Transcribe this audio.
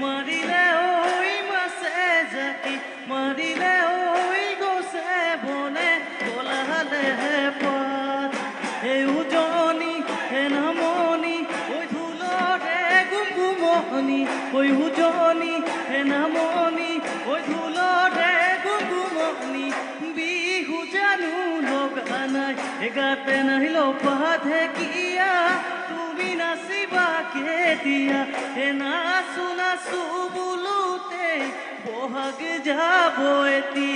মাৰিলে ঐ মাছে জাতি মাৰিলে ঐ গছে বনে কলালে পাত এই উজনি হে নামনি ঐ ধুলৰে গুমগুমনি ঐ উজনি হে নামনি ঐ ধুলৰে গুমগুমনি বিহু জানো লগা নাই গাতে নাহিল পাধে কিয়া তুমি নাচিবা কেতিয়া নাচো নাচো বোলোতে বহাগ যাব এতিয়া